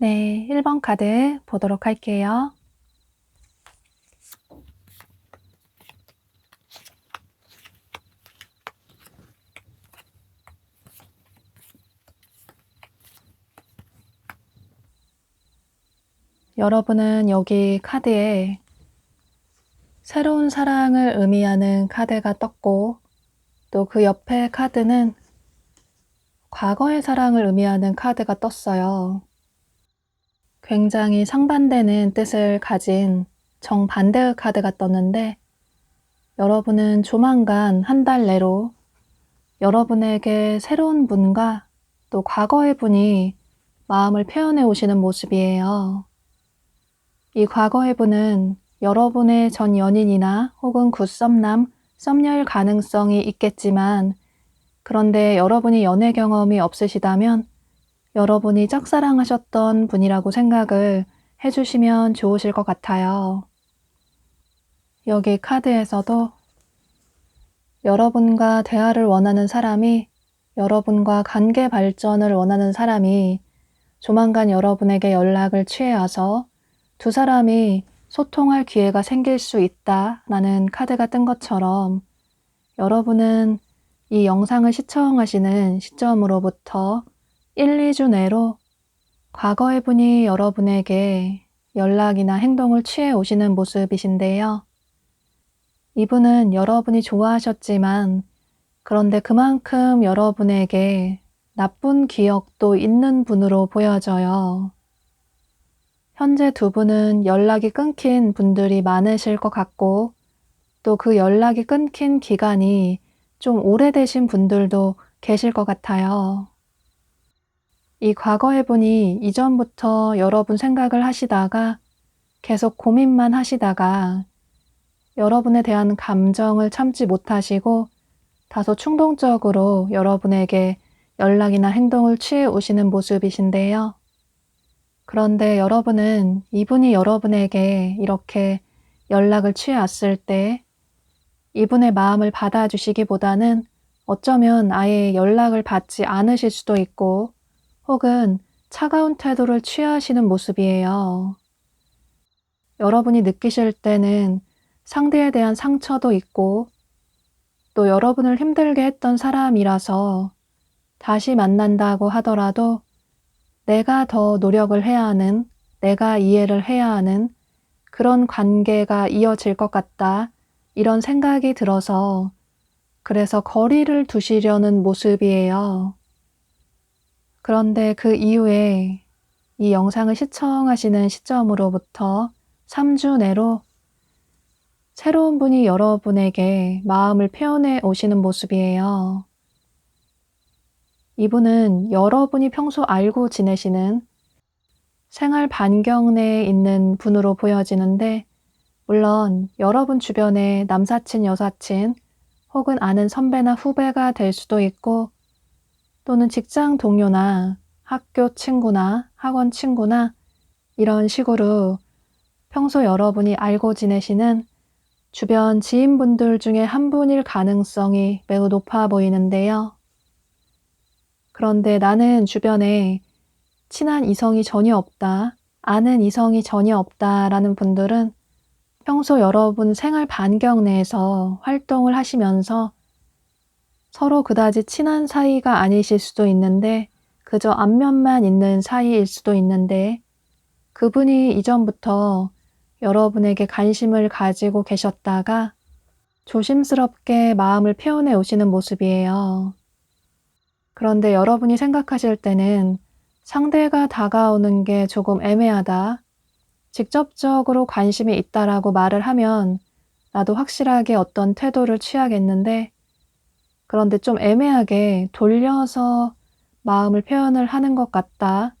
네, 1번 카드 보도록 할게요. 여러분은 여기 카드에 새로운 사랑을 의미하는 카드가 떴고, 또 그 옆에 카드는 과거의 사랑을 의미하는 카드가 떴어요. 굉장히 상반되는 뜻을 가진 정반대의 카드가 떴는데, 여러분은 조만간 한 달 내로 여러분에게 새로운 분과 또 과거의 분이 마음을 표현해 오시는 모습이에요. 이 과거의 분은 여러분의 전 연인이나 혹은 굿썸남, 썸녀일 가능성이 있겠지만, 그런데 여러분이 연애 경험이 없으시다면 여러분이 짝사랑하셨던 분이라고 생각을 해주시면 좋으실 것 같아요. 여기 카드에서도 여러분과 대화를 원하는 사람이, 여러분과 관계 발전을 원하는 사람이 조만간 여러분에게 연락을 취해와서 두 사람이 소통할 기회가 생길 수 있다라는 카드가 뜬 것처럼, 여러분은 이 영상을 시청하시는 시점으로부터 1, 2주 내로 과거의 분이 여러분에게 연락이나 행동을 취해 오시는 모습이신데요. 이분은 여러분이 좋아하셨지만, 그런데 그만큼 여러분에게 나쁜 기억도 있는 분으로 보여져요. 현재 두 분은 연락이 끊긴 분들이 많으실 것 같고, 또 그 연락이 끊긴 기간이 좀 오래되신 분들도 계실 것 같아요. 이 과거의 분이 이전부터 여러분 생각을 하시다가 계속 고민만 하시다가 여러분에 대한 감정을 참지 못하시고 다소 충동적으로 여러분에게 연락이나 행동을 취해 오시는 모습이신데요. 그런데 여러분은 이분이 여러분에게 이렇게 연락을 취해 왔을 때 이분의 마음을 받아주시기보다는 어쩌면 아예 연락을 받지 않으실 수도 있고 혹은 차가운 태도를 취하시는 모습이에요. 여러분이 느끼실 때는 상대에 대한 상처도 있고 또 여러분을 힘들게 했던 사람이라서 다시 만난다고 하더라도 내가 더 노력을 해야 하는, 내가 이해를 해야 하는 그런 관계가 이어질 것 같다. 이런 생각이 들어서 그래서 거리를 두시려는 모습이에요. 그런데 그 이후에 이 영상을 시청하시는 시점으로부터 3주 내로 새로운 분이 여러분에게 마음을 표현해 오시는 모습이에요. 이분은 여러분이 평소 알고 지내시는 생활 반경 내에 있는 분으로 보여지는데 물론 여러분 주변의 남사친, 여사친 혹은 아는 선배나 후배가 될 수도 있고 또는 직장 동료나 학교 친구나 학원 친구나 이런 식으로 평소 여러분이 알고 지내시는 주변 지인분들 중에 한 분일 가능성이 매우 높아 보이는데요. 그런데 나는 주변에 친한 이성이 전혀 없다, 아는 이성이 전혀 없다라는 분들은 평소 여러분 생활 반경 내에서 활동을 하시면서 서로 그다지 친한 사이가 아니실 수도 있는데 그저 안면만 있는 사이일 수도 있는데 그분이 이전부터 여러분에게 관심을 가지고 계셨다가 조심스럽게 마음을 표현해 오시는 모습이에요. 그런데 여러분이 생각하실 때는 상대가 다가오는 게 조금 애매하다. 직접적으로 관심이 있다라고 말을 하면 나도 확실하게 어떤 태도를 취하겠는데 그런데 좀 애매하게 돌려서 마음을 표현을 하는 것 같다.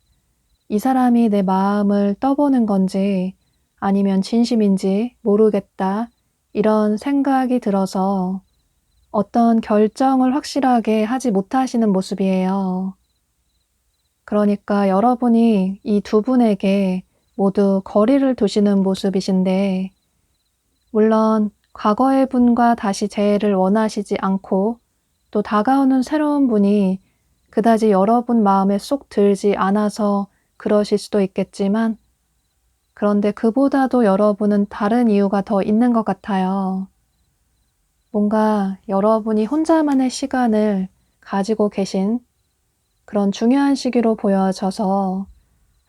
이 사람이 내 마음을 떠보는 건지 아니면 진심인지 모르겠다. 이런 생각이 들어서 어떤 결정을 확실하게 하지 못하시는 모습이에요. 그러니까 여러분이 이 두 분에게 모두 거리를 두시는 모습이신데 물론 과거의 분과 다시 재회를 원하시지 않고 또 다가오는 새로운 분이 그다지 여러분 마음에 쏙 들지 않아서 그러실 수도 있겠지만 그런데 그보다도 여러분은 다른 이유가 더 있는 것 같아요. 뭔가 여러분이 혼자만의 시간을 가지고 계신 그런 중요한 시기로 보여져서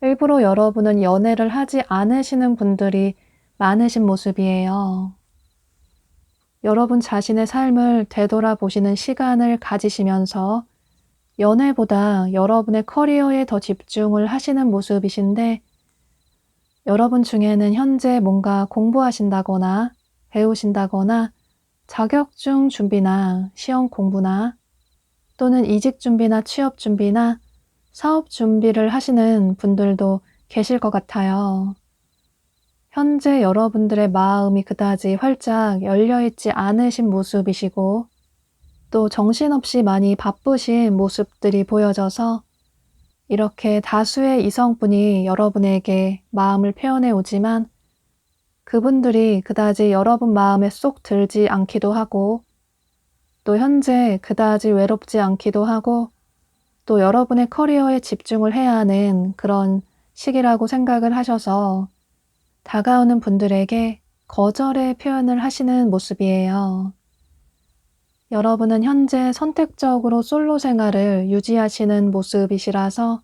일부러 여러분은 연애를 하지 않으시는 분들이 많으신 모습이에요. 여러분 자신의 삶을 되돌아보시는 시간을 가지시면서 연애보다 여러분의 커리어에 더 집중을 하시는 모습이신데 여러분 중에는 현재 뭔가 공부하신다거나 배우신다거나 자격증 준비나 시험 공부나 또는 이직 준비나 취업 준비나 사업 준비를 하시는 분들도 계실 것 같아요. 현재 여러분들의 마음이 그다지 활짝 열려있지 않으신 모습이시고 또 정신없이 많이 바쁘신 모습들이 보여져서 이렇게 다수의 이성분이 여러분에게 마음을 표현해 오지만 그분들이 그다지 여러분 마음에 쏙 들지 않기도 하고 또 현재 그다지 외롭지 않기도 하고 또 여러분의 커리어에 집중을 해야 하는 그런 시기라고 생각을 하셔서 다가오는 분들에게 거절의 표현을 하시는 모습이에요. 여러분은 현재 선택적으로 솔로 생활을 유지하시는 모습이시라서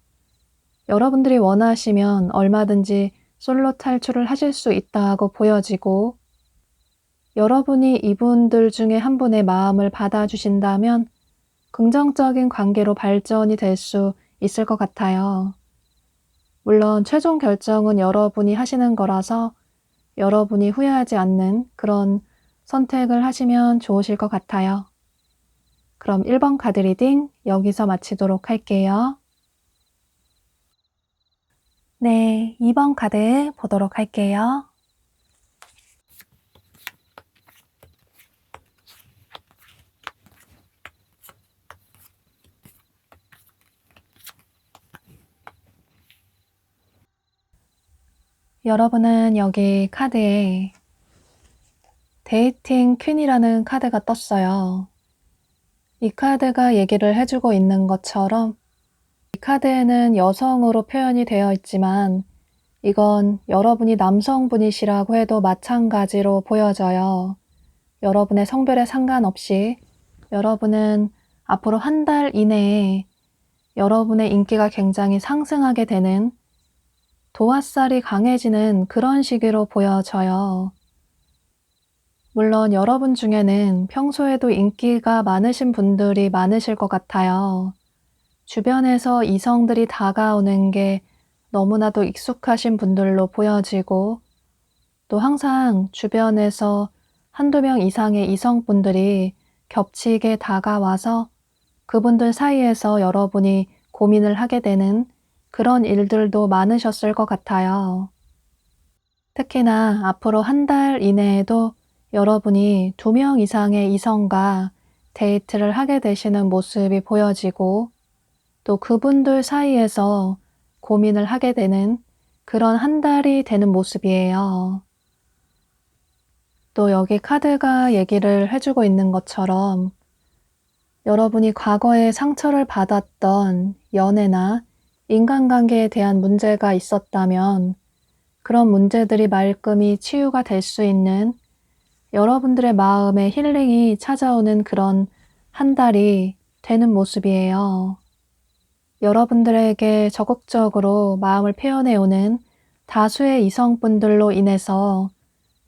여러분들이 원하시면 얼마든지 솔로 탈출을 하실 수 있다고 보여지고 여러분이 이분들 중에 한 분의 마음을 받아주신다면 긍정적인 관계로 발전이 될 수 있을 것 같아요. 물론 최종 결정은 여러분이 하시는 거라서 여러분이 후회하지 않는 그런 선택을 하시면 좋으실 것 같아요. 그럼 1번 카드 리딩 여기서 마치도록 할게요. 네, 2번 카드 보도록 할게요. 여러분은 여기 카드에 데이팅 퀸이라는 카드가 떴어요. 이 카드가 얘기를 해주고 있는 것처럼 이 카드에는 여성으로 표현이 되어 있지만 이건 여러분이 남성분이시라고 해도 마찬가지로 보여져요. 여러분의 성별에 상관없이 여러분은 앞으로 한 달 이내에 여러분의 인기가 굉장히 상승하게 되는 도화살이 강해지는 그런 시기로 보여져요. 물론 여러분 중에는 평소에도 인기가 많으신 분들이 많으실 것 같아요. 주변에서 이성들이 다가오는 게 너무나도 익숙하신 분들로 보여지고 또 항상 주변에서 한두 명 이상의 이성분들이 겹치게 다가와서 그분들 사이에서 여러분이 고민을 하게 되는 그런 일들도 많으셨을 것 같아요. 특히나 앞으로 한 달 이내에도 여러분이 2명 이상의 이성과 데이트를 하게 되시는 모습이 보여지고 또 그분들 사이에서 고민을 하게 되는 그런 한 달이 되는 모습이에요. 또 여기 카드가 얘기를 해주고 있는 것처럼 여러분이 과거에 상처를 받았던 연애나 인간관계에 대한 문제가 있었다면 그런 문제들이 말끔히 치유가 될 수 있는 여러분들의 마음에 힐링이 찾아오는 그런 한 달이 되는 모습이에요. 여러분들에게 적극적으로 마음을 표현해오는 다수의 이성분들로 인해서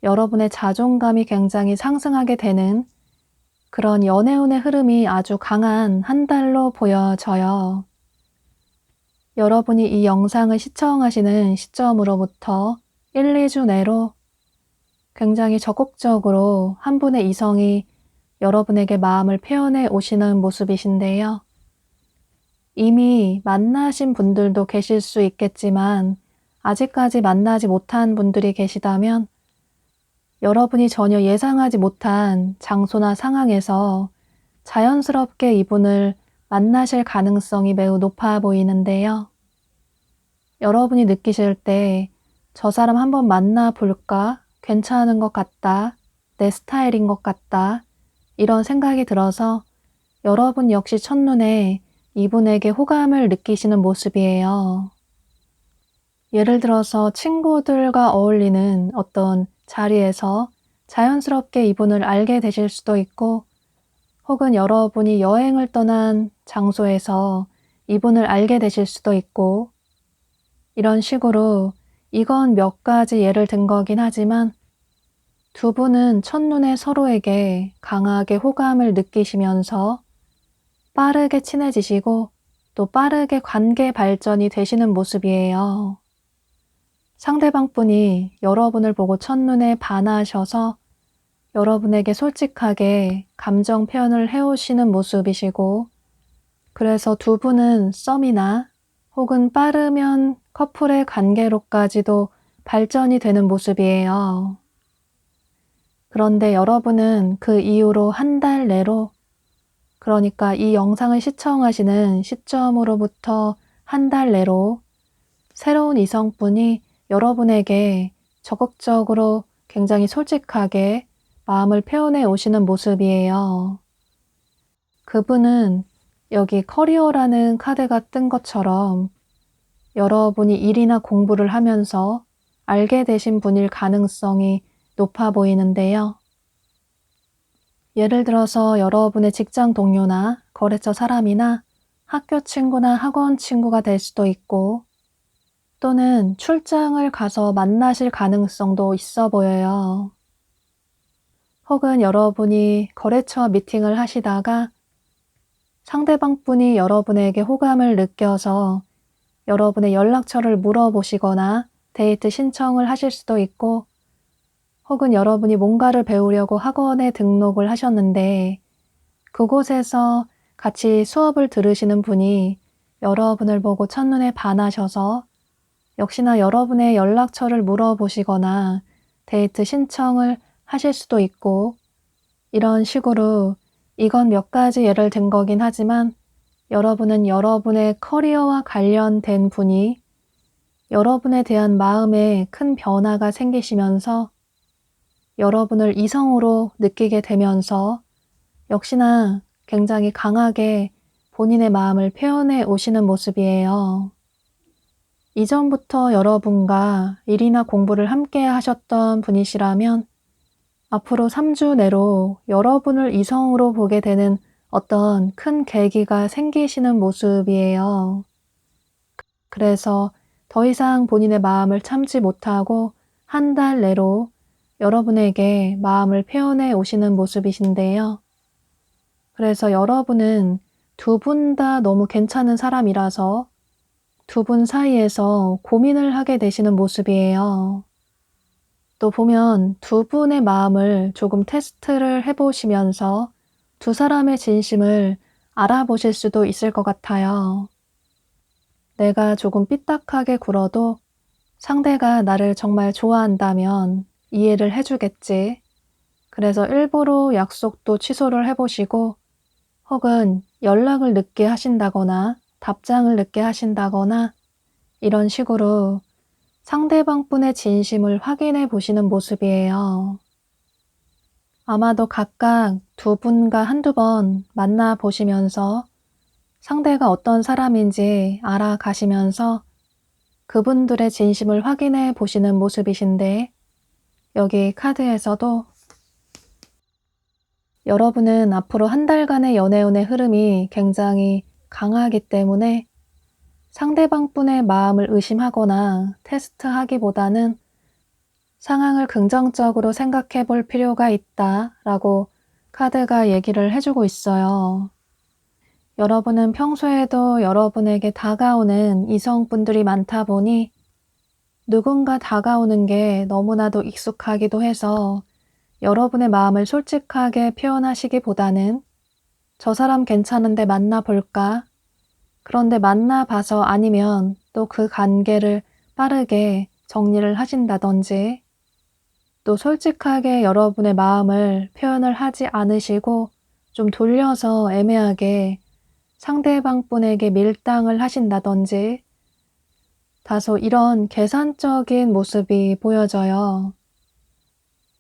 여러분의 자존감이 굉장히 상승하게 되는 그런 연애운의 흐름이 아주 강한 한 달로 보여져요. 여러분이 이 영상을 시청하시는 시점으로부터 1, 2주 내로 굉장히 적극적으로 한 분의 이성이 여러분에게 마음을 표현해 오시는 모습이신데요. 이미 만나신 분들도 계실 수 있겠지만 아직까지 만나지 못한 분들이 계시다면 여러분이 전혀 예상하지 못한 장소나 상황에서 자연스럽게 이분을 만나실 가능성이 매우 높아 보이는데요. 여러분이 느끼실 때 저 사람 한번 만나볼까? 괜찮은 것 같다. 내 스타일인 것 같다. 이런 생각이 들어서 여러분 역시 첫눈에 이분에게 호감을 느끼시는 모습이에요. 예를 들어서 친구들과 어울리는 어떤 자리에서 자연스럽게 이분을 알게 되실 수도 있고 혹은 여러분이 여행을 떠난 장소에서 이분을 알게 되실 수도 있고 이런 식으로 이건 몇 가지 예를 든 거긴 하지만 두 분은 첫눈에 서로에게 강하게 호감을 느끼시면서 빠르게 친해지시고 또 빠르게 관계 발전이 되시는 모습이에요. 상대방 분이 여러분을 보고 첫눈에 반하셔서 여러분에게 솔직하게 감정 표현을 해오시는 모습이시고 그래서 두 분은 썸이나 혹은 빠르면 커플의 관계로까지도 발전이 되는 모습이에요. 그런데 여러분은 그 이후로 한 달 내로 그러니까 이 영상을 시청하시는 시점으로부터 한 달 내로 새로운 이성분이 여러분에게 적극적으로 굉장히 솔직하게 마음을 표현해 오시는 모습이에요. 그분은 여기 커리어라는 카드가 뜬 것처럼 여러분이 일이나 공부를 하면서 알게 되신 분일 가능성이 높아 보이는데요. 예를 들어서 여러분의 직장 동료나 거래처 사람이나 학교 친구나 학원 친구가 될 수도 있고 또는 출장을 가서 만나실 가능성도 있어 보여요. 혹은 여러분이 거래처 미팅을 하시다가 상대방 분이 여러분에게 호감을 느껴서 여러분의 연락처를 물어보시거나 데이트 신청을 하실 수도 있고 혹은 여러분이 뭔가를 배우려고 학원에 등록을 하셨는데 그곳에서 같이 수업을 들으시는 분이 여러분을 보고 첫눈에 반하셔서 역시나 여러분의 연락처를 물어보시거나 데이트 신청을 하실 수도 있고, 이런 식으로 이건 몇 가지 예를 든 거긴 하지만 여러분은 여러분의 커리어와 관련된 분이 여러분에 대한 마음에 큰 변화가 생기시면서 여러분을 이성으로 느끼게 되면서 역시나 굉장히 강하게 본인의 마음을 표현해 오시는 모습이에요. 이전부터 여러분과 일이나 공부를 함께 하셨던 분이시라면 앞으로 3주 내로 여러분을 이성으로 보게 되는 어떤 큰 계기가 생기시는 모습이에요. 그래서 더 이상 본인의 마음을 참지 못하고 한 달 내로 여러분에게 마음을 표현해 오시는 모습이신데요. 그래서 여러분은 두 분 다 너무 괜찮은 사람이라서 두 분 사이에서 고민을 하게 되시는 모습이에요. 또 보면 두 분의 마음을 조금 테스트를 해보시면서 두 사람의 진심을 알아보실 수도 있을 것 같아요. 내가 조금 삐딱하게 굴어도 상대가 나를 정말 좋아한다면 이해를 해주겠지. 그래서 일부러 약속도 취소를 해보시고 혹은 연락을 늦게 하신다거나 답장을 늦게 하신다거나 이런 식으로 상대방 분의 진심을 확인해 보시는 모습이에요. 아마도 각각 두 분과 한두 번 만나 보시면서 상대가 어떤 사람인지 알아가시면서 그분들의 진심을 확인해 보시는 모습이신데 여기 카드에서도 여러분은 앞으로 한 달간의 연애운의 흐름이 굉장히 강하기 때문에 상대방 분의 마음을 의심하거나 테스트하기보다는 상황을 긍정적으로 생각해 볼 필요가 있다라고 카드가 얘기를 해주고 있어요. 여러분은 평소에도 여러분에게 다가오는 이성분들이 많다 보니 누군가 다가오는 게 너무나도 익숙하기도 해서 여러분의 마음을 솔직하게 표현하시기보다는 저 사람 괜찮은데 만나볼까? 그런데 만나봐서 아니면 또 그 관계를 빠르게 정리를 하신다든지 또 솔직하게 여러분의 마음을 표현을 하지 않으시고 좀 돌려서 애매하게 상대방 분에게 밀당을 하신다든지 다소 이런 계산적인 모습이 보여져요.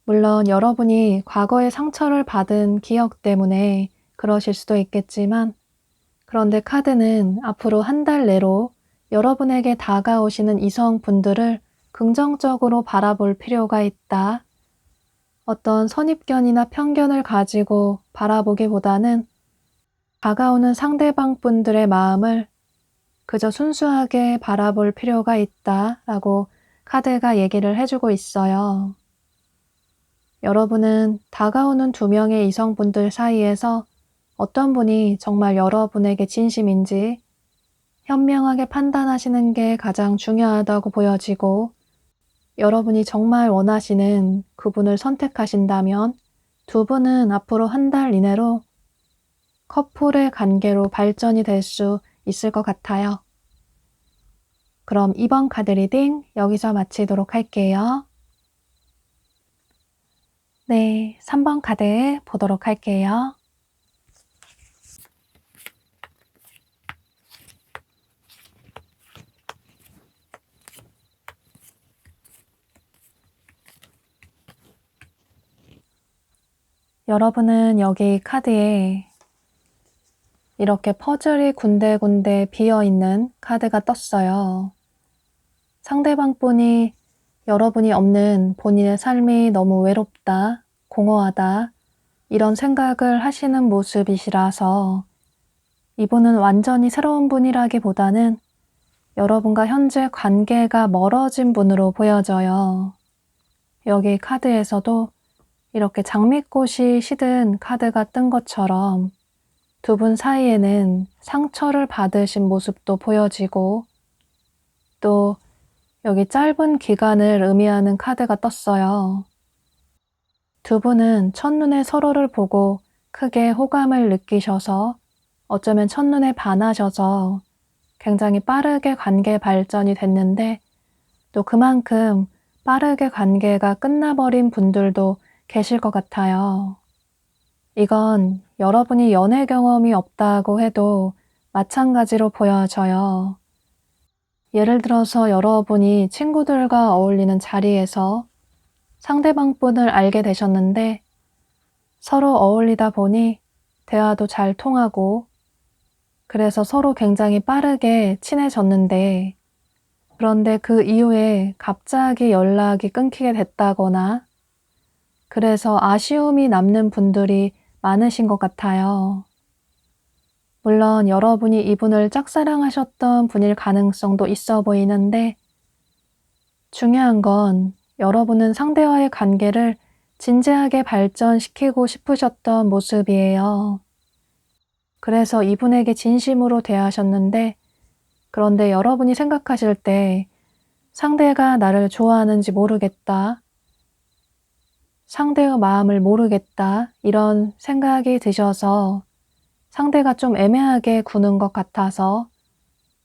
물론 여러분이 과거에 상처를 받은 기억 때문에 그러실 수도 있겠지만 그런데 카드는 앞으로 한 달 내로 여러분에게 다가오시는 이성분들을 긍정적으로 바라볼 필요가 있다. 어떤 선입견이나 편견을 가지고 바라보기보다는 다가오는 상대방 분들의 마음을 그저 순수하게 바라볼 필요가 있다라고 카드가 얘기를 해주고 있어요. 여러분은 다가오는 두 명의 이성분들 사이에서 어떤 분이 정말 여러분에게 진심인지 현명하게 판단하시는 게 가장 중요하다고 보여지고 여러분이 정말 원하시는 그분을 선택하신다면 두 분은 앞으로 한 달 이내로 커플의 관계로 발전이 될 수 있을 것 같아요. 그럼 이번 카드 리딩 여기서 마치도록 할게요. 네, 3번 카드 보도록 할게요. 여러분은 여기 카드에 이렇게 퍼즐이 군데군데 비어있는 카드가 떴어요. 상대방 분이 여러분이 없는 본인의 삶이 너무 외롭다, 공허하다 이런 생각을 하시는 모습이시라서 이분은 완전히 새로운 분이라기보다는 여러분과 현재 관계가 멀어진 분으로 보여져요. 여기 카드에서도 이렇게 장미꽃이 시든 카드가 뜬 것처럼 두 분 사이에는 상처를 받으신 모습도 보여지고 또 여기 짧은 기간을 의미하는 카드가 떴어요. 두 분은 첫눈에 서로를 보고 크게 호감을 느끼셔서 어쩌면 첫눈에 반하셔서 굉장히 빠르게 관계 발전이 됐는데 또 그만큼 빠르게 관계가 끝나버린 분들도 계실 것 같아요. 이건 여러분이 연애 경험이 없다고 해도 마찬가지로 보여져요. 예를 들어서 여러분이 친구들과 어울리는 자리에서 상대방 분을 알게 되셨는데 서로 어울리다 보니 대화도 잘 통하고 그래서 서로 굉장히 빠르게 친해졌는데 그런데 그 이후에 갑자기 연락이 끊기게 됐다거나 그래서 아쉬움이 남는 분들이 많으신 것 같아요. 물론 여러분이 이분을 짝사랑하셨던 분일 가능성도 있어 보이는데 중요한 건 여러분은 상대와의 관계를 진지하게 발전시키고 싶으셨던 모습이에요. 그래서 이분에게 진심으로 대하셨는데 그런데 여러분이 생각하실 때 상대가 나를 좋아하는지 모르겠다. 상대의 마음을 모르겠다. 이런 생각이 드셔서 상대가 좀 애매하게 구는 것 같아서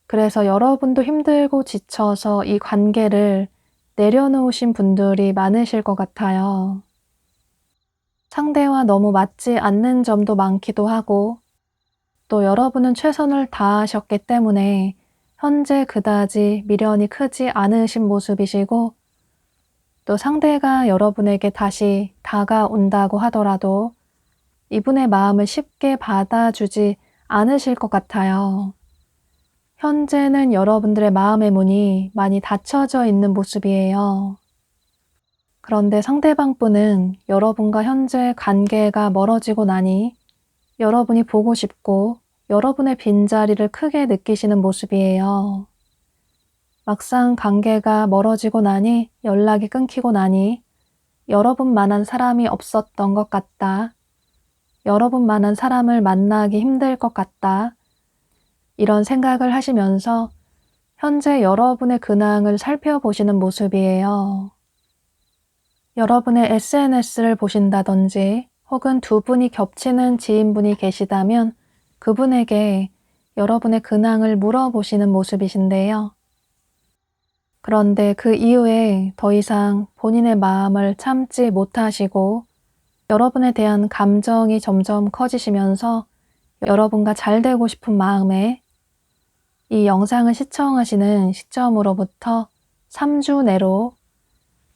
그래서 여러분도 힘들고 지쳐서 이 관계를 내려놓으신 분들이 많으실 것 같아요. 상대와 너무 맞지 않는 점도 많기도 하고 또 여러분은 최선을 다하셨기 때문에 현재 그다지 미련이 크지 않으신 모습이시고 또 상대가 여러분에게 다시 다가온다고 하더라도 이분의 마음을 쉽게 받아주지 않으실 것 같아요. 현재는 여러분들의 마음의 문이 많이 닫혀져 있는 모습이에요. 그런데 상대방 분은 여러분과 현재 관계가 멀어지고 나니 여러분이 보고 싶고 여러분의 빈자리를 크게 느끼시는 모습이에요. 막상 관계가 멀어지고 나니 연락이 끊기고 나니 여러분만한 사람이 없었던 것 같다. 여러분만한 사람을 만나기 힘들 것 같다. 이런 생각을 하시면서 현재 여러분의 근황을 살펴보시는 모습이에요. 여러분의 SNS를 보신다든지 혹은 두 분이 겹치는 지인분이 계시다면 그분에게 여러분의 근황을 물어보시는 모습이신데요. 그런데 그 이후에 더 이상 본인의 마음을 참지 못하시고 여러분에 대한 감정이 점점 커지시면서 여러분과 잘 되고 싶은 마음에 이 영상을 시청하시는 시점으로부터 3주 내로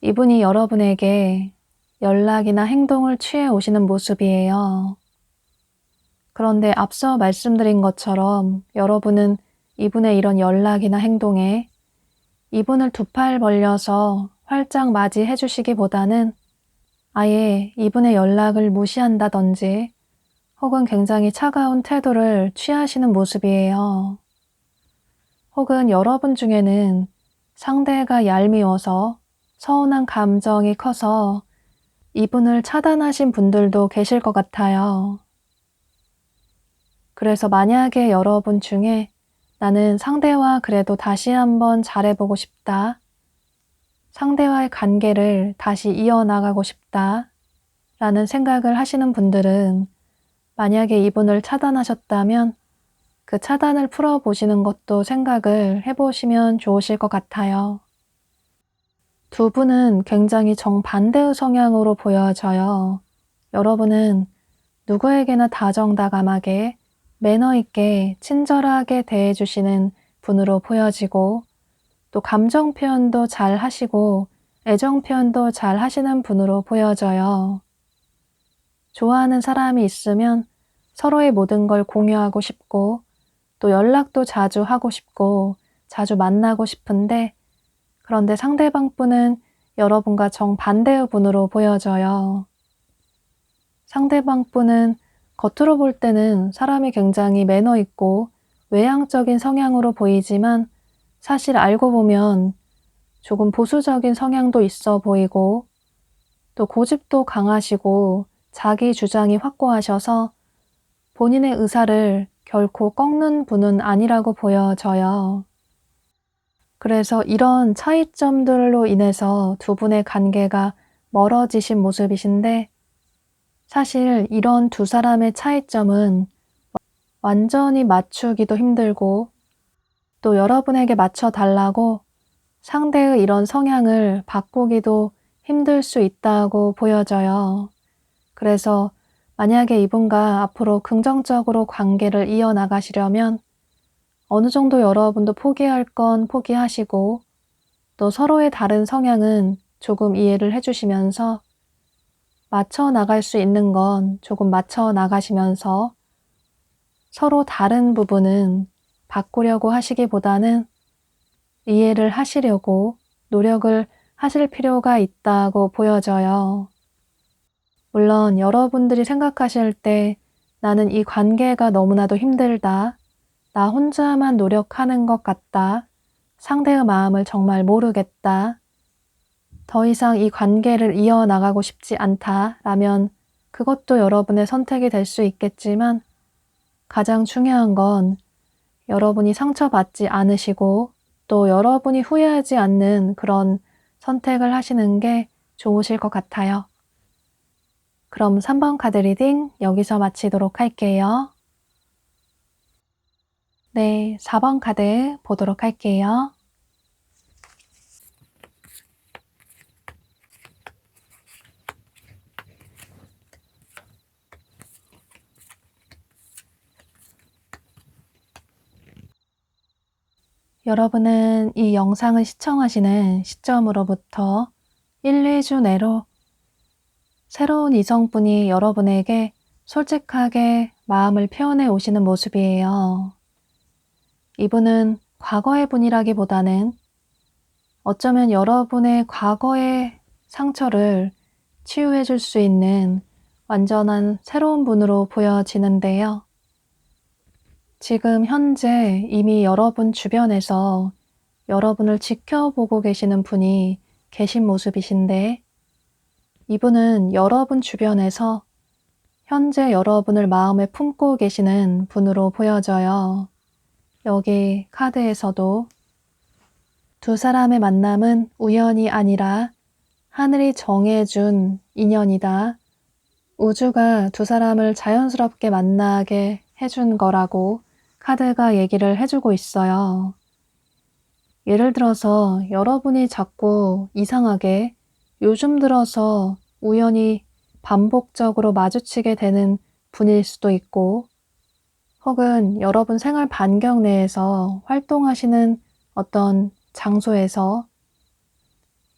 이분이 여러분에게 연락이나 행동을 취해 오시는 모습이에요. 그런데 앞서 말씀드린 것처럼 여러분은 이분의 이런 연락이나 행동에 이분을 두 팔 벌려서 활짝 맞이해 주시기보다는 아예 이분의 연락을 무시한다든지 혹은 굉장히 차가운 태도를 취하시는 모습이에요. 혹은 여러분 중에는 상대가 얄미워서 서운한 감정이 커서 이분을 차단하신 분들도 계실 것 같아요. 그래서 만약에 여러분 중에 나는 상대와 그래도 다시 한번 잘해보고 싶다. 상대와의 관계를 다시 이어나가고 싶다. 라는 생각을 하시는 분들은 만약에 이분을 차단하셨다면 그 차단을 풀어보시는 것도 생각을 해보시면 좋으실 것 같아요. 두 분은 굉장히 정반대의 성향으로 보여져요. 여러분은 누구에게나 다정다감하게 매너 있게 친절하게 대해주시는 분으로 보여지고 또 감정 표현도 잘 하시고 애정 표현도 잘 하시는 분으로 보여져요. 좋아하는 사람이 있으면 서로의 모든 걸 공유하고 싶고 또 연락도 자주 하고 싶고 자주 만나고 싶은데 그런데 상대방 분은 여러분과 정반대의 분으로 보여져요. 상대방 분은 겉으로 볼 때는 사람이 굉장히 매너 있고 외향적인 성향으로 보이지만 사실 알고 보면 조금 보수적인 성향도 있어 보이고 또 고집도 강하시고 자기 주장이 확고하셔서 본인의 의사를 결코 꺾는 분은 아니라고 보여져요. 그래서 이런 차이점들로 인해서 두 분의 관계가 멀어지신 모습이신데 사실 이런 두 사람의 차이점은 완전히 맞추기도 힘들고 또 여러분에게 맞춰달라고 상대의 이런 성향을 바꾸기도 힘들 수 있다고 보여져요. 그래서 만약에 이분과 앞으로 긍정적으로 관계를 이어나가시려면 어느 정도 여러분도 포기할 건 포기하시고 또 서로의 다른 성향은 조금 이해를 해주시면서 맞춰 나갈 수 있는 건 조금 맞춰 나가시면서 서로 다른 부분은 바꾸려고 하시기보다는 이해를 하시려고 노력을 하실 필요가 있다고 보여져요. 물론 여러분들이 생각하실 때 나는 이 관계가 너무나도 힘들다. 나 혼자만 노력하는 것 같다. 상대의 마음을 정말 모르겠다. 더 이상 이 관계를 이어나가고 싶지 않다. 라면 그것도 여러분의 선택이 될 수 있겠지만 가장 중요한 건 여러분이 상처받지 않으시고 또 여러분이 후회하지 않는 그런 선택을 하시는 게 좋으실 것 같아요. 그럼 3번 카드 리딩 여기서 마치도록 할게요. 네, 4번 카드 보도록 할게요. 여러분은 이 영상을 시청하시는 시점으로부터 1, 2주 내로 새로운 이성분이 여러분에게 솔직하게 마음을 표현해 오시는 모습이에요. 이분은 과거의 분이라기보다는 어쩌면 여러분의 과거의 상처를 치유해 줄 수 있는 완전한 새로운 분으로 보여지는데요. 지금 현재 이미 여러분 주변에서 여러분을 지켜보고 계시는 분이 계신 모습이신데 이분은 여러분 주변에서 현재 여러분을 마음에 품고 계시는 분으로 보여져요. 여기 카드에서도 두 사람의 만남은 우연이 아니라 하늘이 정해준 인연이다. 우주가 두 사람을 자연스럽게 만나게 해준 거라고 카드가 얘기를 해주고 있어요. 예를 들어서 여러분이 자꾸 이상하게 요즘 들어서 우연히 반복적으로 마주치게 되는 분일 수도 있고 혹은 여러분 생활 반경 내에서 활동하시는 어떤 장소에서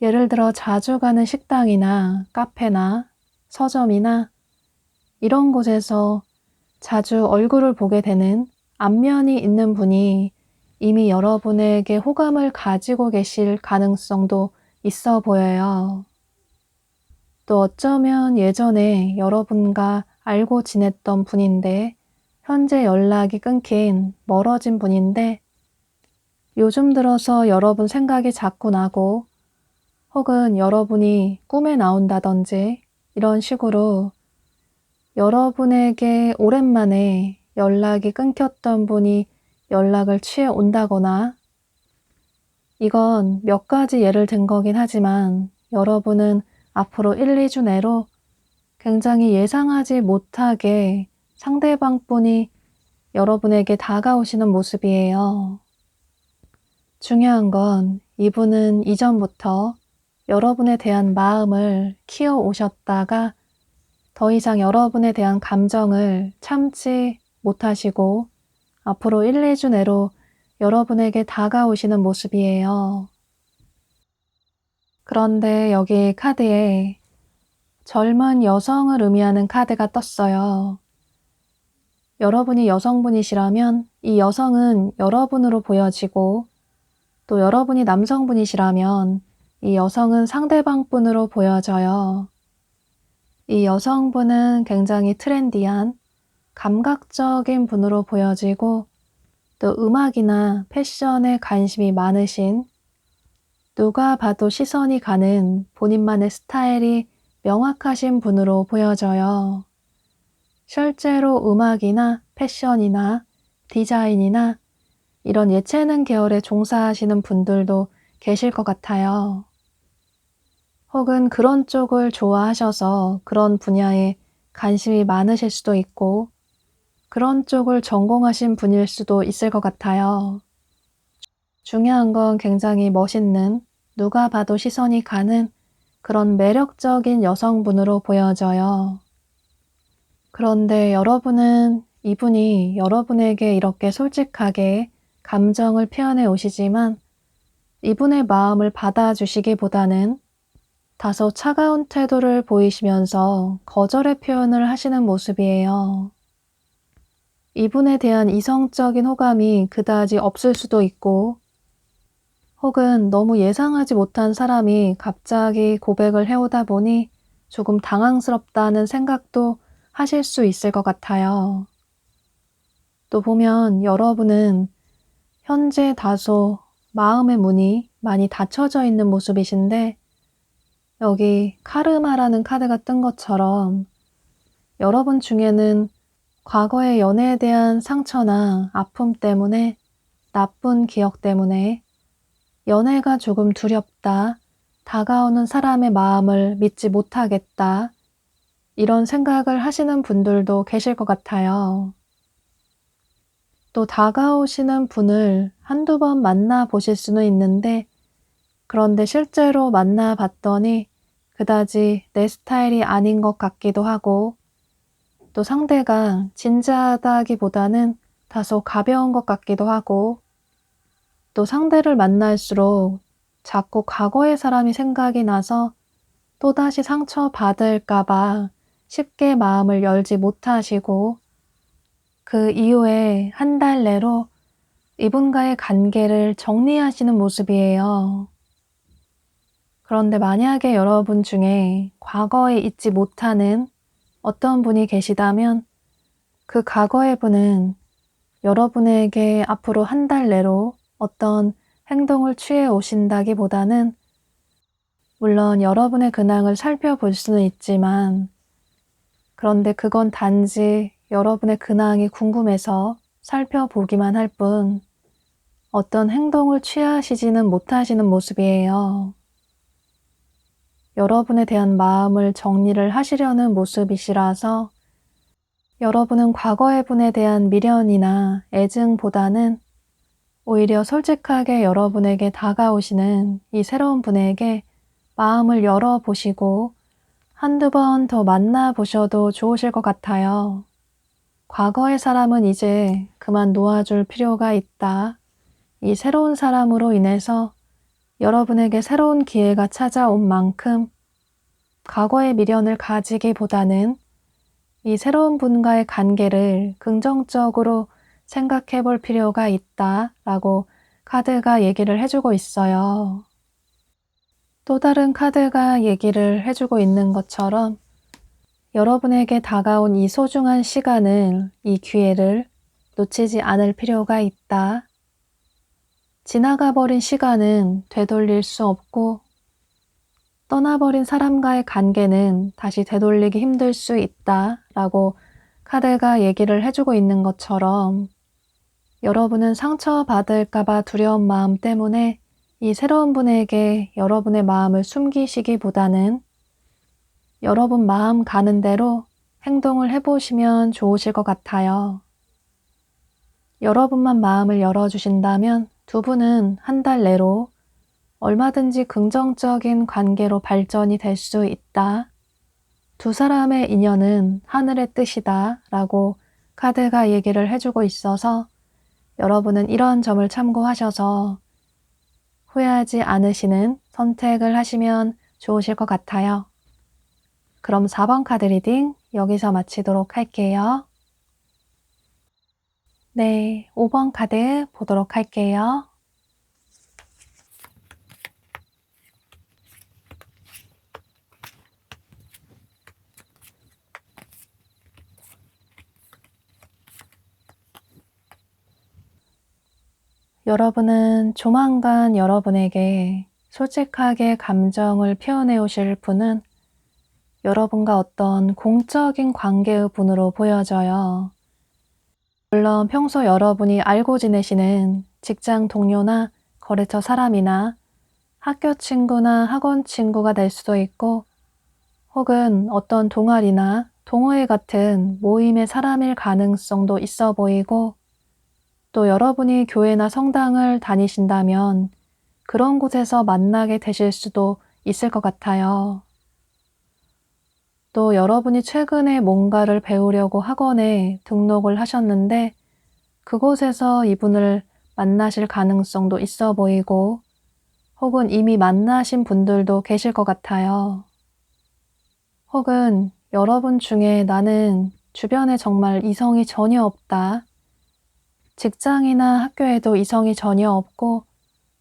예를 들어 자주 가는 식당이나 카페나 서점이나 이런 곳에서 자주 얼굴을 보게 되는 안면이 있는 분이 이미 여러분에게 호감을 가지고 계실 가능성도 있어 보여요. 또 어쩌면 예전에 여러분과 알고 지냈던 분인데 현재 연락이 끊긴 멀어진 분인데 요즘 들어서 여러분 생각이 자꾸 나고 혹은 여러분이 꿈에 나온다든지 이런 식으로 여러분에게 오랜만에 연락이 끊겼던 분이 연락을 취해 온다거나 이건 몇 가지 예를 든 거긴 하지만 여러분은 앞으로 1, 2주 내로 굉장히 예상하지 못하게 상대방 분이 여러분에게 다가오시는 모습이에요. 중요한 건 이분은 이전부터 여러분에 대한 마음을 키워 오셨다가 더 이상 여러분에 대한 감정을 참지 못하시고 앞으로 1, 2주 내로 여러분에게 다가오시는 모습이에요. 그런데 여기 카드에 젊은 여성을 의미하는 카드가 떴어요. 여러분이 여성분이시라면 이 여성은 여러분으로 보여지고 또 여러분이 남성분이시라면 이 여성은 상대방 분으로 보여져요. 이 여성분은 굉장히 트렌디한 감각적인 분으로 보여지고 또 음악이나 패션에 관심이 많으신 누가 봐도 시선이 가는 본인만의 스타일이 명확하신 분으로 보여져요. 실제로 음악이나 패션이나 디자인이나 이런 예체능 계열에 종사하시는 분들도 계실 것 같아요. 혹은 그런 쪽을 좋아하셔서 그런 분야에 관심이 많으실 수도 있고 그런 쪽을 전공하신 분일 수도 있을 것 같아요. 중요한 건 굉장히 멋있는, 누가 봐도 시선이 가는 그런 매력적인 여성분으로 보여져요. 그런데 여러분은 이분이 여러분에게 이렇게 솔직하게 감정을 표현해 오시지만 이분의 마음을 받아주시기보다는 다소 차가운 태도를 보이시면서 거절의 표현을 하시는 모습이에요. 이분에 대한 이성적인 호감이 그다지 없을 수도 있고, 혹은 너무 예상하지 못한 사람이 갑자기 고백을 해오다 보니 조금 당황스럽다는 생각도 하실 수 있을 것 같아요. 또 보면 여러분은 현재 다소 마음의 문이 많이 닫혀져 있는 모습이신데, 여기 카르마라는 카드가 뜬 것처럼 여러분 중에는 과거의 연애에 대한 상처나 아픔 때문에, 나쁜 기억 때문에 연애가 조금 두렵다, 다가오는 사람의 마음을 믿지 못하겠다, 이런 생각을 하시는 분들도 계실 것 같아요. 또 다가오시는 분을 한두 번 만나보실 수는 있는데, 그런데 실제로 만나봤더니 그다지 내 스타일이 아닌 것 같기도 하고, 또 상대가 진지하다기보다는 다소 가벼운 것 같기도 하고, 또 상대를 만날수록 자꾸 과거의 사람이 생각이 나서 또다시 상처받을까봐 쉽게 마음을 열지 못하시고, 그 이후에 한 달 내로 이분과의 관계를 정리하시는 모습이에요. 그런데 만약에 여러분 중에 과거에 잊지 못하는 어떤 분이 계시다면 그 과거의 분은 여러분에게 앞으로 한 달 내로 어떤 행동을 취해 오신다기보다는, 물론 여러분의 근황을 살펴볼 수는 있지만, 그런데 그건 단지 여러분의 근황이 궁금해서 살펴보기만 할 뿐 어떤 행동을 취하시지는 못하시는 모습이에요. 여러분에 대한 마음을 정리를 하시려는 모습이시라서 여러분은 과거의 분에 대한 미련이나 애증보다는 오히려 솔직하게 여러분에게 다가오시는 이 새로운 분에게 마음을 열어보시고 한두 번 더 만나보셔도 좋으실 것 같아요. 과거의 사람은 이제 그만 놓아줄 필요가 있다. 이 새로운 사람으로 인해서 여러분에게 새로운 기회가 찾아온 만큼 과거의 미련을 가지기보다는 이 새로운 분과의 관계를 긍정적으로 생각해 볼 필요가 있다라고 카드가 얘기를 해주고 있어요. 또 다른 카드가 얘기를 해주고 있는 것처럼 여러분에게 다가온 이 소중한 시간을, 이 기회를 놓치지 않을 필요가 있다. 지나가 버린 시간은 되돌릴 수 없고 떠나버린 사람과의 관계는 다시 되돌리기 힘들 수 있다 라고 카드가 얘기를 해주고 있는 것처럼, 여러분은 상처받을까봐 두려운 마음 때문에 이 새로운 분에게 여러분의 마음을 숨기시기보다는 여러분 마음 가는 대로 행동을 해보시면 좋으실 것 같아요. 여러분만 마음을 열어주신다면 두 분은 한 달 내로 얼마든지 긍정적인 관계로 발전이 될 수 있다. 두 사람의 인연은 하늘의 뜻이다 라고 카드가 얘기를 해주고 있어서 여러분은 이런 점을 참고하셔서 후회하지 않으시는 선택을 하시면 좋으실 것 같아요. 그럼 4번 카드 리딩 여기서 마치도록 할게요. 네, 5번 카드 보도록 할게요. 여러분은 조만간 여러분에게 솔직하게 감정을 표현해 오실 분은 여러분과 어떤 공적인 관계의 분으로 보여져요. 물론 평소 여러분이 알고 지내시는 직장 동료나 거래처 사람이나 학교 친구나 학원 친구가 될 수도 있고, 혹은 어떤 동아리나 동호회 같은 모임의 사람일 가능성도 있어 보이고, 또 여러분이 교회나 성당을 다니신다면 그런 곳에서 만나게 되실 수도 있을 것 같아요. 또 여러분이 최근에 뭔가를 배우려고 학원에 등록을 하셨는데 그곳에서 이분을 만나실 가능성도 있어 보이고 혹은 이미 만나신 분들도 계실 것 같아요. 혹은 여러분 중에 나는 주변에 정말 이성이 전혀 없다. 직장이나 학교에도 이성이 전혀 없고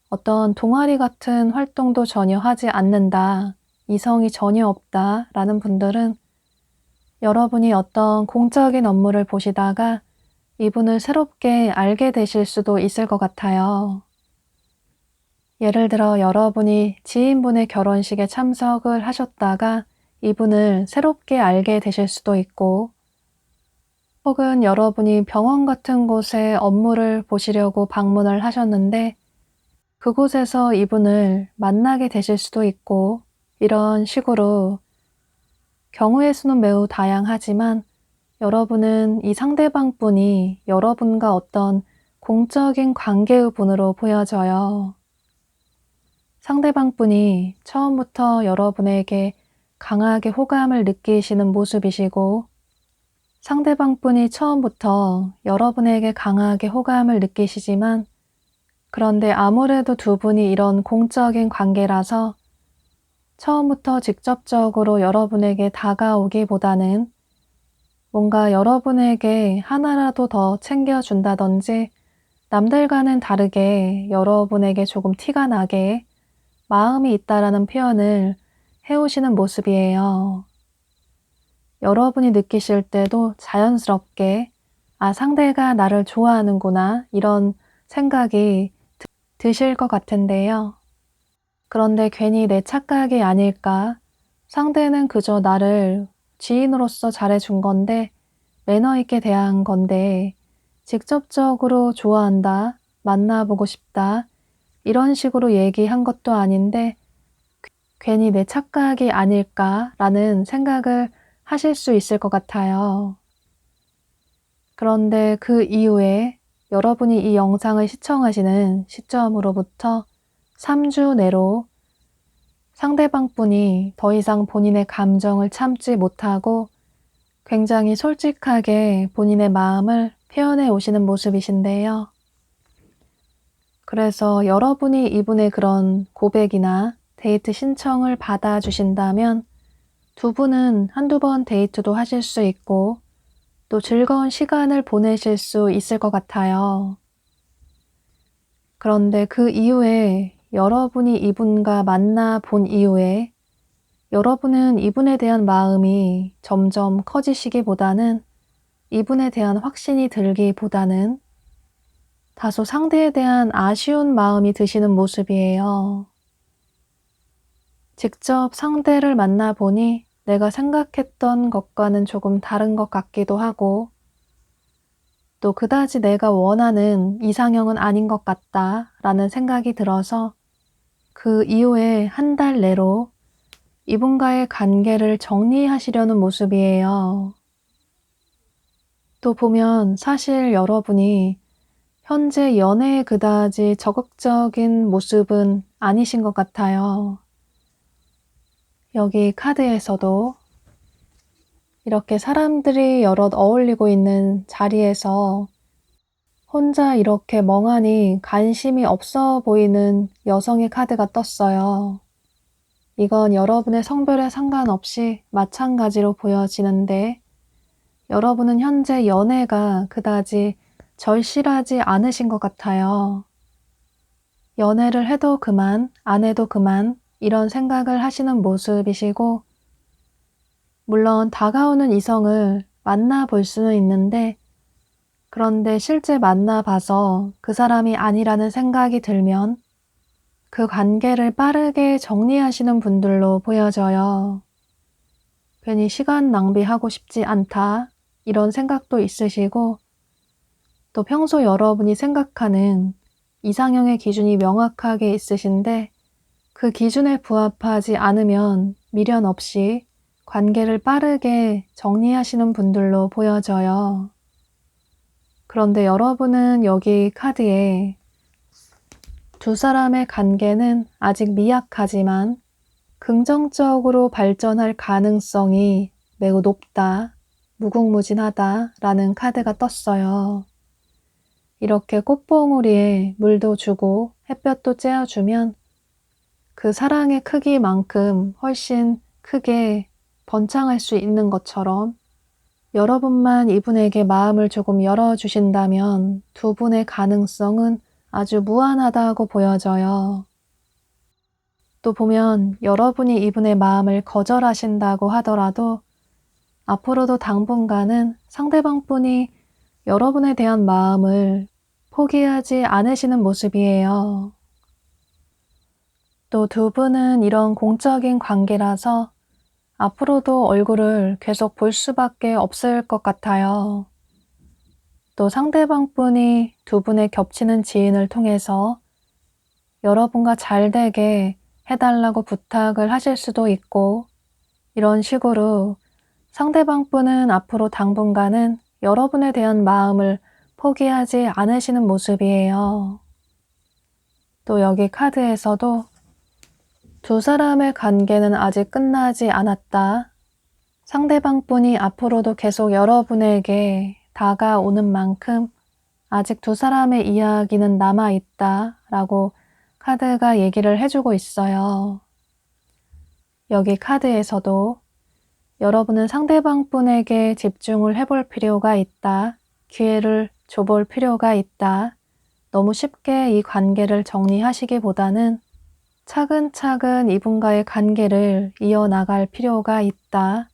어떤 동아리 같은 활동도 전혀 하지 않는다. 이성이 전혀 없다. 라는 분들은 여러분이 어떤 공적인 업무를 보시다가 이분을 새롭게 알게 되실 수도 있을 것 같아요. 예를 들어 여러분이 지인분의 결혼식에 참석을 하셨다가 이분을 새롭게 알게 되실 수도 있고 혹은 여러분이 병원 같은 곳에 업무를 보시려고 방문을 하셨는데 그곳에서 이분을 만나게 되실 수도 있고 이런 식으로 경우의 수는 매우 다양하지만 여러분은 이 상대방 분이 여러분과 어떤 공적인 관계의 분으로 보여져요. 상대방 분이 처음부터 여러분에게 강하게 호감을 느끼시는 모습이시고 상대방 분이 처음부터 여러분에게 강하게 호감을 느끼시지만 그런데 아무래도 두 분이 이런 공적인 관계라서 처음부터 직접적으로 여러분에게 다가오기보다는 뭔가 여러분에게 하나라도 더 챙겨준다든지 남들과는 다르게 여러분에게 조금 티가 나게 마음이 있다라는 표현을 해오시는 모습이에요. 여러분이 느끼실 때도 자연스럽게 아, 상대가 나를 좋아하는구나 이런 생각이 드실 것 같은데요. 그런데 괜히 내 착각이 아닐까? 상대는 그저 나를 지인으로서 잘해준 건데 매너 있게 대한 건데 직접적으로 좋아한다, 만나보고 싶다 이런 식으로 얘기한 것도 아닌데 괜히 내 착각이 아닐까라는 생각을 하실 수 있을 것 같아요. 그런데 그 이후에 여러분이 이 영상을 시청하시는 시점으로부터 3주 내로 상대방 분이 더 이상 본인의 감정을 참지 못하고 굉장히 솔직하게 본인의 마음을 표현해 오시는 모습이신데요. 그래서 여러분이 이분의 그런 고백이나 데이트 신청을 받아주신다면 두 분은 한두 번 데이트도 하실 수 있고 또 즐거운 시간을 보내실 수 있을 것 같아요. 그런데 그 이후에 여러분이 이분과 만나 본 이후에 여러분은 이분에 대한 마음이 점점 커지시기보다는 이분에 대한 확신이 들기보다는 다소 상대에 대한 아쉬운 마음이 드시는 모습이에요. 직접 상대를 만나보니 내가 생각했던 것과는 조금 다른 것 같기도 하고 또 그다지 내가 원하는 이상형은 아닌 것 같다라는 생각이 들어서 그 이후에 한 달 내로 이분과의 관계를 정리하시려는 모습이에요. 또 보면 사실 여러분이 현재 연애에 그다지 적극적인 모습은 아니신 것 같아요. 여기 카드에서도 이렇게 사람들이 여럿 어울리고 있는 자리에서 혼자 이렇게 멍하니 관심이 없어 보이는 여성의 카드가 떴어요. 이건 여러분의 성별에 상관없이 마찬가지로 보여지는데 여러분은 현재 연애가 그다지 절실하지 않으신 것 같아요. 연애를 해도 그만, 안 해도 그만 이런 생각을 하시는 모습이시고 물론 다가오는 이성을 만나볼 수는 있는데 그런데 실제 만나봐서 그 사람이 아니라는 생각이 들면 그 관계를 빠르게 정리하시는 분들로 보여져요. 괜히 시간 낭비하고 싶지 않다 이런 생각도 있으시고 또 평소 여러분이 생각하는 이상형의 기준이 명확하게 있으신데 그 기준에 부합하지 않으면 미련 없이 관계를 빠르게 정리하시는 분들로 보여져요. 그런데 여러분은 여기 카드에 두 사람의 관계는 아직 미약하지만 긍정적으로 발전할 가능성이 매우 높다, 무궁무진하다 라는 카드가 떴어요. 이렇게 꽃봉오리에 물도 주고 햇볕도 쬐어주면 그 사랑의 크기만큼 훨씬 크게 번창할 수 있는 것처럼 여러분만 이분에게 마음을 조금 열어주신다면 두 분의 가능성은 아주 무한하다고 보여져요. 또 보면 여러분이 이분의 마음을 거절하신다고 하더라도 앞으로도 당분간은 상대방 분이 여러분에 대한 마음을 포기하지 않으시는 모습이에요. 또 두 분은 이런 공적인 관계라서 앞으로도 얼굴을 계속 볼 수밖에 없을 것 같아요. 또 상대방 분이 두 분의 겹치는 지인을 통해서 여러분과 잘 되게 해달라고 부탁을 하실 수도 있고, 이런 식으로 상대방 분은 앞으로 당분간은 여러분에 대한 마음을 포기하지 않으시는 모습이에요. 또 여기 카드에서도 두 사람의 관계는 아직 끝나지 않았다. 상대방 분이 앞으로도 계속 여러분에게 다가오는 만큼 아직 두 사람의 이야기는 남아있다 라고 카드가 얘기를 해주고 있어요. 여기 카드에서도 여러분은 상대방 분에게 집중을 해볼 필요가 있다. 기회를 줘볼 필요가 있다. 너무 쉽게 이 관계를 정리하시기보다는 차근차근 이분과의 관계를 이어나갈 필요가 있다.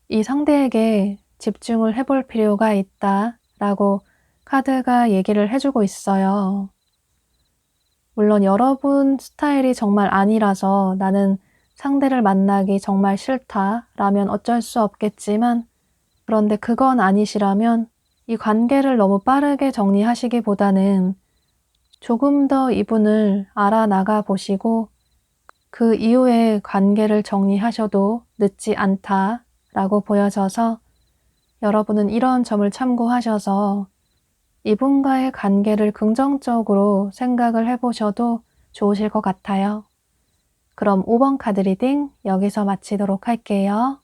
이 상대에게 집중을 해볼 필요가 있다. 라고 카드가 얘기를 해주고 있어요. 물론 여러분 스타일이 정말 아니라서 나는 상대를 만나기 정말 싫다 라면 어쩔 수 없겠지만, 그런데 그건 아니시라면 이 관계를 너무 빠르게 정리하시기보다는 조금 더 이분을 알아나가 보시고 그 이후에 관계를 정리하셔도 늦지 않다 라고 보여져서 여러분은 이런 점을 참고하셔서 이분과의 관계를 긍정적으로 생각을 해보셔도 좋으실 것 같아요. 그럼 5번 카드 리딩 여기서 마치도록 할게요.